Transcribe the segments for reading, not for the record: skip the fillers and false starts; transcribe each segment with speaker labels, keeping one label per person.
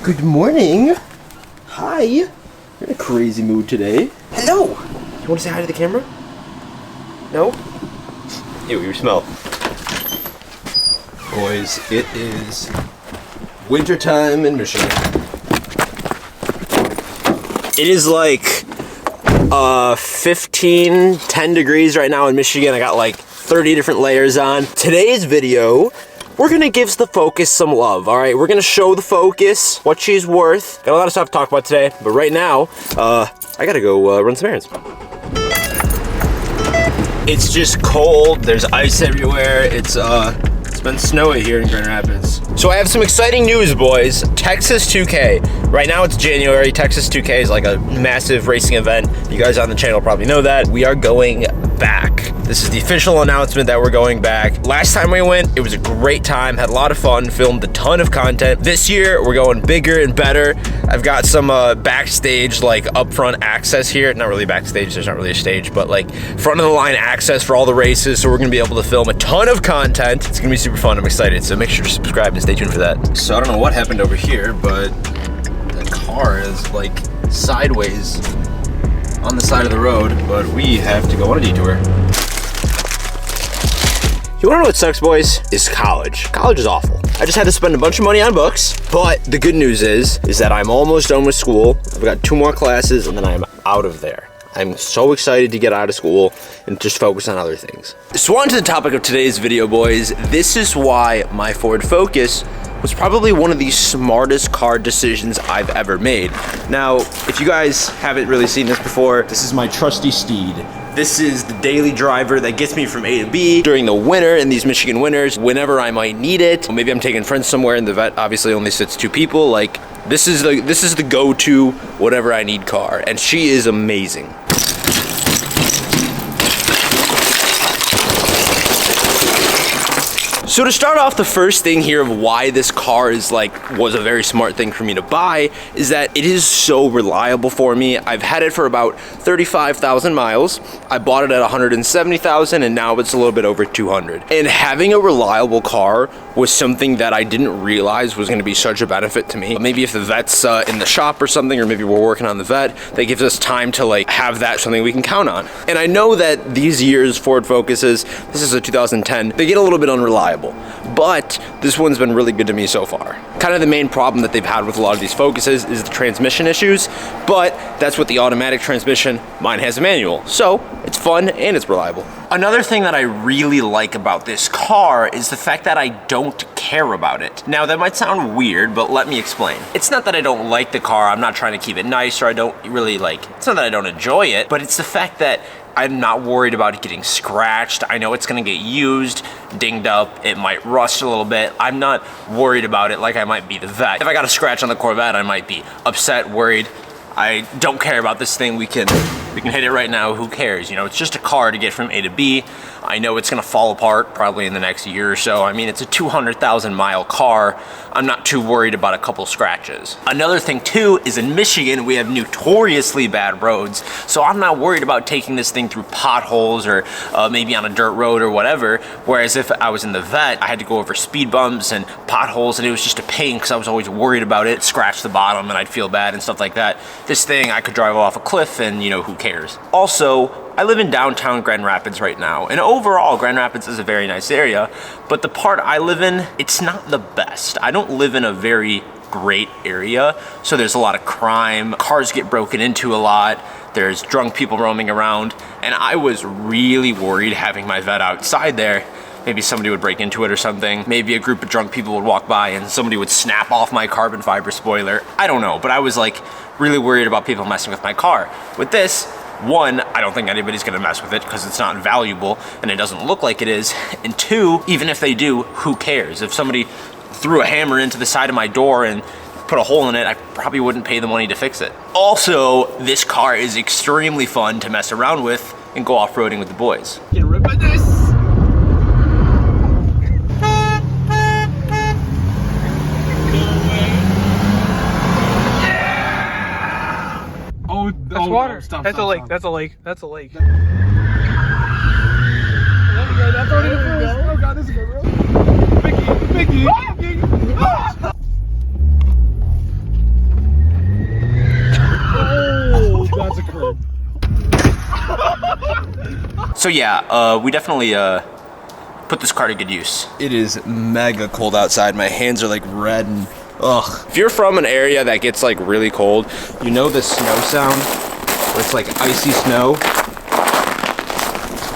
Speaker 1: Good morning. Hi. You're in a crazy mood today. Hello. You want to say hi to the camera? No? Ew, you smell. Boys, it is wintertime in Michigan. It is like 10 degrees right now in Michigan. I got like 30 different layers on. Today's video, we're gonna give the Focus some love, all right? We're gonna show the Focus what she's worth. Got a lot of stuff to talk about today, but right now, I gotta go run some errands. It's just cold, there's ice everywhere. It's been snowy here in Grand Rapids. So I have some exciting news, boys. Texas 2K. Right now it's January. Texas 2K is like a massive racing event. You guys on the channel probably know that. We are going back. This is the official announcement that we're going back. Last time we went, it was a great time, had a lot of fun, filmed a ton of content. This year, we're going bigger and better. I've got some backstage, like upfront access here. Not really backstage, there's not really a stage, but like front of the line access for all the races. So we're gonna be able to film a ton of content. It's gonna be super fun, I'm excited. So make sure to subscribe and stay tuned for that. So I don't know what happened over here, but the car is like sideways on the side of the road, but we have to go on a detour. You wanna know what sucks, boys? Is college. College is awful. I just had to spend a bunch of money on books, but the good news is that I'm almost done with school. I've got 2 more classes and then I'm out of there. I'm so excited to get out of school and just focus on other things. So on to the topic of today's video, boys. This is why my Ford Focus was probably one of the smartest car decisions I've ever made. Now, if you guys haven't really seen this before, this is my trusty steed. This is the daily driver that gets me from A to B during the winter, in these Michigan winters, whenever I might need it. Maybe I'm taking friends somewhere and the vet obviously only sits 2 people. Like, this is the go-to whatever I need car, and she is amazing. So to start off, the first thing here of why this car was a very smart thing for me to buy is that it is so reliable for me. I've had it for about 35,000 miles. I bought it at 170,000 and now it's a little bit over 200. And having a reliable car was something that I didn't realize was gonna be such a benefit to me. Maybe if the vet's in the shop or something, or maybe we're working on the vet, that gives us time to like have that something we can count on. And I know that these years Ford Focuses, this is a 2010, they get a little bit unreliable. But this one's been really good to me so far. Kind of the main problem that they've had with a lot of these Focuses is the transmission issues, but that's with the automatic transmission. Mine has a manual, so it's fun and it's reliable. Another thing that I really like about this car is the fact that I don't care about it. Now that might sound weird, but let me explain. It's not that I don't like the car, I'm not trying to keep it nice, or I don't really it's not that I don't enjoy it, but it's the fact that I'm not worried about it getting scratched. I know it's gonna get used, dinged up, it might rust a little bit. I'm not worried about it like I might be the vet. If I got a scratch on the Corvette, I might be upset, worried. I don't care about this thing. We can hit it right now, who cares? You know, it's just a car to get from A to B. I know it's gonna fall apart probably in the next year or so. I mean, it's a 200,000 mile car. I'm not too worried about a couple scratches. Another thing too is in Michigan, we have notoriously bad roads. So I'm not worried about taking this thing through potholes or maybe on a dirt road or whatever. Whereas if I was in the vet, I had to go over speed bumps and potholes and it was just a pain because I was always worried about it. Scratch the bottom and I'd feel bad and stuff like that. This thing, I could drive off a cliff and you know, who cares? Also, I live in downtown Grand Rapids right now, and overall Grand Rapids is a very nice area, but the part I live in, it's not the best. I don't live in a very great area, so there's a lot of crime, cars get broken into a lot, there's drunk people roaming around, and I was really worried having my vet outside there. Maybe somebody would break into it or something. Maybe a group of drunk people would walk by and somebody would snap off my carbon fiber spoiler. I don't know, but I was like really worried about people messing with my car. With this, one, I don't think anybody's gonna mess with it because it's not valuable and it doesn't look like it is. And 2, even if they do, who cares? If somebody threw a hammer into the side of my door and put a hole in it, I probably wouldn't pay the money to fix it. Also, this car is extremely fun to mess around with and go off-roading with the boys.
Speaker 2: Get ripped by this!
Speaker 3: That's water.
Speaker 2: Stop,
Speaker 3: that's
Speaker 2: stop,
Speaker 3: a lake.
Speaker 2: stop.
Speaker 3: That's a lake. That's a lake.
Speaker 2: There we go. Oh god, this is good, bro. Mickey!
Speaker 1: yeah, we definitely put this car to good use. It is mega cold outside. My hands are like red and ugh. If you're from an area that gets like really cold, you know the snow sound where it's like icy snow.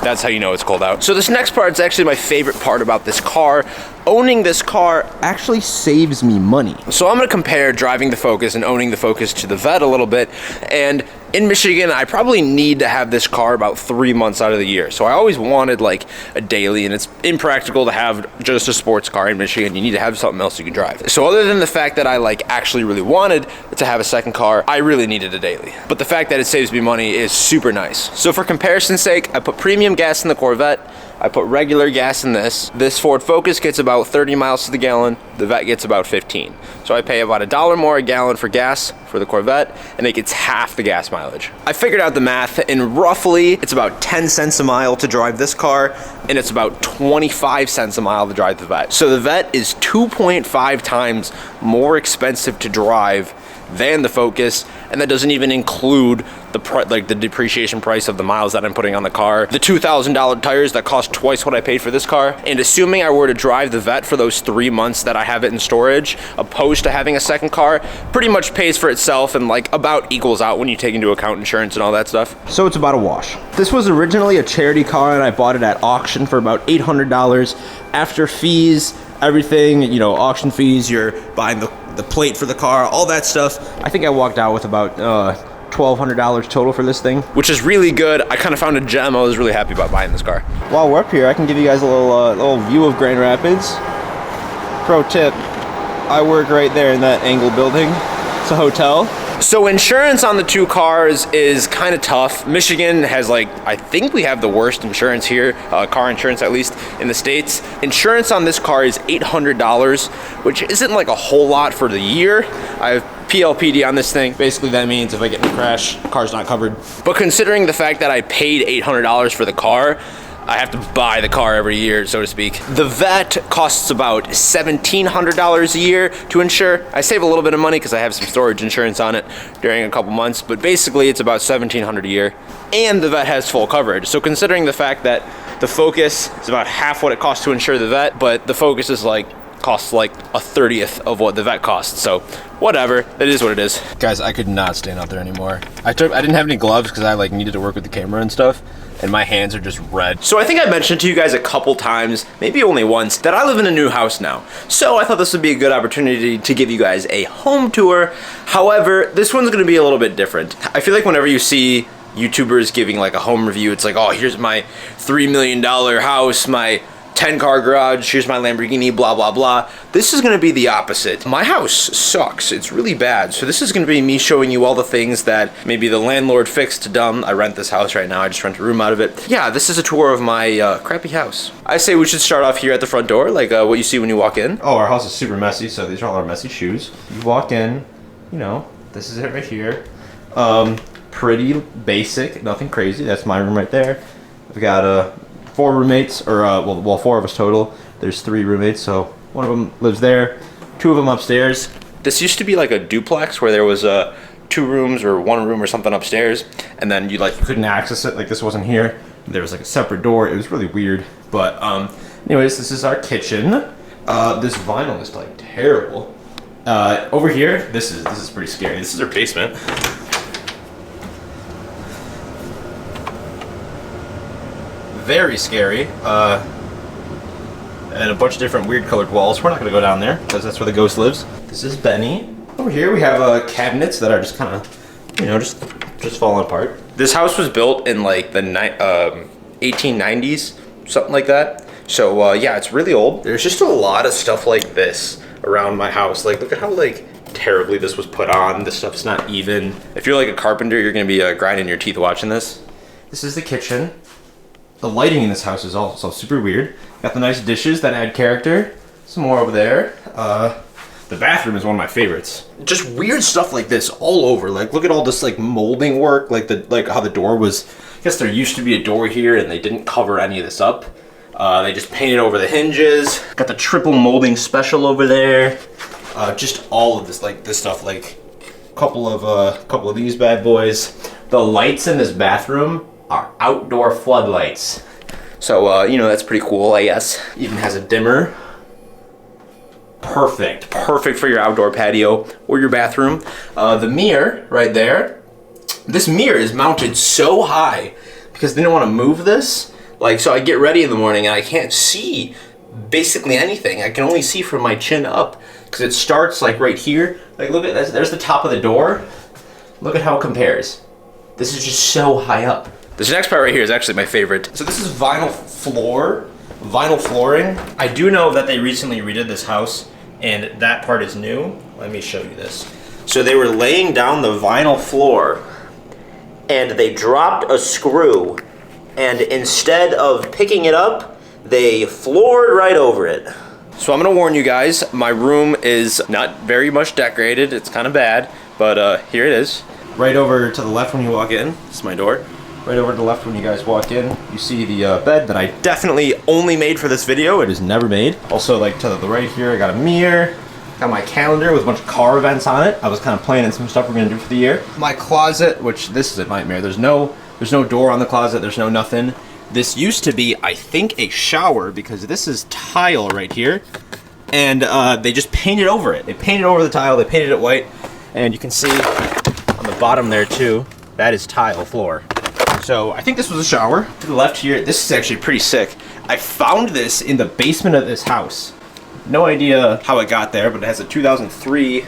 Speaker 1: That's how you know it's cold out. So this next part is actually my favorite part about this car. Owning this car actually saves me money. So I'm gonna compare driving the Focus and owning the Focus to the Vet a little bit. And in Michigan, I probably need to have this car about 3 months out of the year. So I always wanted like a daily, and it's impractical to have just a sports car in Michigan. You need to have something else you can drive. So other than the fact that I like actually really wanted to have a second car, I really needed a daily. But the fact that it saves me money is super nice. So for comparison's sake, I put premium gas in the Corvette. I put regular gas in this. This Ford Focus gets about 30 miles to the gallon. The Vet gets about 15. So I pay about $1 more a gallon for gas for the Corvette, and it gets half the gas mileage. I figured out the math, and roughly it's about 10 cents a mile to drive this car, and it's about 25 cents a mile to drive the Vet. So the Vet is 2.5 times more expensive to drive than the Focus, and that doesn't even include the depreciation price of the miles that I'm putting on the car, the $2,000 tires that cost twice what I paid for this car. And assuming I were to drive the Vet for those 3 months that I have it in storage, opposed to having a second car, pretty much pays for itself and like about equals out when you take into account insurance and all that stuff. So it's about a wash. This was originally a charity car, and I bought it at auction for about $800. After fees, everything, you know, auction fees, you're buying the plate for the car, all that stuff, I think I walked out with about $1,200 total for this thing, which is really good. I kind of found a gem. I was really happy about buying this car. While we're up here, I can give you guys a little view of Grand Rapids. Pro tip, I work right there in that angled building. It's a hotel. So insurance on the two cars is kind of tough. Michigan has like, I think we have the worst insurance here, car insurance at least in the States. Insurance on this car is $800, which isn't like a whole lot for the year. I have PLPD on this thing. Basically that means if I get in a crash, the car's not covered. But considering the fact that I paid $800 for the car, I have to buy the car every year, so to speak. The Vet costs about $1,700 a year to insure. I save a little bit of money because I have some storage insurance on it during a couple months, but basically it's about $1,700 a year. And the Vet has full coverage. So considering the fact that the Focus is about half what it costs to insure the Vet, but the Focus is costs like a 30th of what the Vet costs. So whatever, that is what it is. Guys, I could not stand out there anymore. I didn't have any gloves because I needed to work with the camera and stuff, and my hands are just red. So I think I mentioned to you guys a couple times, maybe only once, that I live in a new house now. So I thought this would be a good opportunity to give you guys a home tour. However, this one's gonna be a little bit different. I feel like whenever you see YouTubers giving like a home review, it's like, oh, here's my $3 million house, my 10-car garage, here's my Lamborghini, blah, blah, blah. This is gonna be the opposite. My house sucks, it's really bad. So this is gonna be me showing you all the things that maybe the landlord fixed dumb. I rent this house right now, I just rent a room out of it. Yeah, this is a tour of my crappy house. I say we should start off here at the front door, like what you see when you walk in. Oh, our house is super messy, so these are all our messy shoes. You walk in, you know, this is it right here. Pretty basic, nothing crazy. That's my room right there. I've got 4 roommates, or well, 4 of us total. There's 3 roommates, so one of them lives there, 2 of them upstairs. This used to be like a duplex where there was 2 rooms or 1 room or something upstairs, and then you couldn't access it. Like this wasn't here. There was like a separate door. It was really weird. But anyways, this is our kitchen. This vinyl is like terrible. Over here, this is pretty scary. This is our basement. Very scary, and a bunch of different weird colored walls. We're not gonna go down there because that's where the ghost lives. This is Benny. Over here we have cabinets that are just kind of, you know, just falling apart. This house was built in like the 1890s, something like that. So yeah, it's really old. There's just a lot of stuff like this around my house. Like, look at how terribly this was put on. This stuff's not even. If you're like a carpenter, you're gonna be grinding your teeth watching this. This is the kitchen. The lighting in this house is also super weird. Got the nice dishes that add character. Some more over there. The bathroom is one of my favorites. Just weird stuff like this all over. Like, look at all this molding work. Like how the door was. I guess there used to be a door here and they didn't cover any of this up. They just painted over the hinges. Got the triple molding special over there. Just all of this, this stuff. Like a couple of these bad boys. The lights in this bathroom are outdoor floodlights. So, you know, that's pretty cool, I guess. Even has a dimmer. Perfect for your outdoor patio or your bathroom. The mirror right there. This mirror is mounted so high because they don't want to move this. Like, so I get ready in the morning and I can't see basically anything. I can only see from my chin up because it starts like right here. Like, look at this. There's the top of the door. Look at how it compares. This is just so high up. This next part right here is actually my favorite. So this is vinyl flooring. I do know that they recently redid this house and that part is new. Let me show you this. So they were laying down the vinyl floor and they dropped a screw, and instead of picking it up, they floored right over it. So I'm gonna warn you guys, my room is not very much decorated. It's kind of bad, but here it is. Right over to the left when you walk in, this is my door. Right over to the left when you guys walk in, you see the bed that I definitely only made for this video. It is never made. Also, like to the right here, I got a mirror. Got my calendar with a bunch of car events on it. I was kind of planning some stuff we're gonna do for the year. My closet, which this is a nightmare. There's no door on the closet. There's no nothing. This used to be, I think, a shower because this is tile right here. And they just painted over it. They painted over the tile, they painted it white. And you can see on the bottom there too, that is tile floor. So I think this was a shower. To the left here, this is actually pretty sick. I found this in the basement of this house. No idea how it got there, but it has a 2003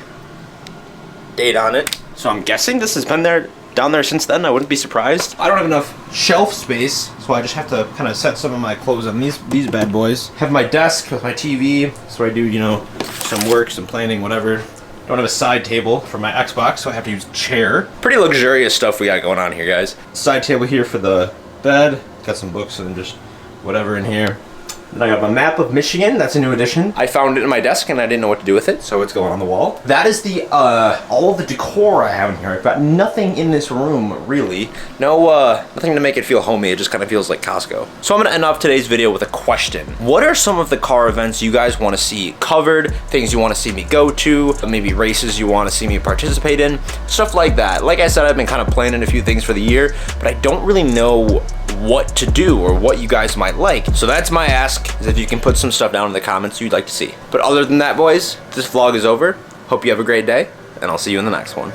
Speaker 1: date on it. So I'm guessing this has been down there since then. I wouldn't be surprised. I don't have enough shelf space, so I just have to kind of set some of my clothes on these bad boys. Have my desk with my TV, so I do, you know, some work, some planning, whatever. Don't have a side table for my Xbox, so I have to use a chair. Pretty luxurious stuff we got going on here, guys. Side table here for the bed. Got some books and just whatever in here. Then I got my map of Michigan. That's a new addition. I found it in my desk and I didn't know what to do with it, so it's going on the wall. That is the all of the decor I have in here. I've got nothing in this room, really. No, nothing to make it feel homey. It just kind of feels like Costco. So I'm gonna end off today's video with a question. What are some of the car events you guys want to see covered? Things you want to see me go to? Maybe races you want to see me participate in? Stuff like that. Like I said, I've been kind of planning a few things for the year, but I don't really know what to do or what you guys might like. So that's my ask, is if you can put some stuff down in the comments you'd like to see. But other than that, boys, this vlog is over. Hope you have a great day, and I'll see you in the next one.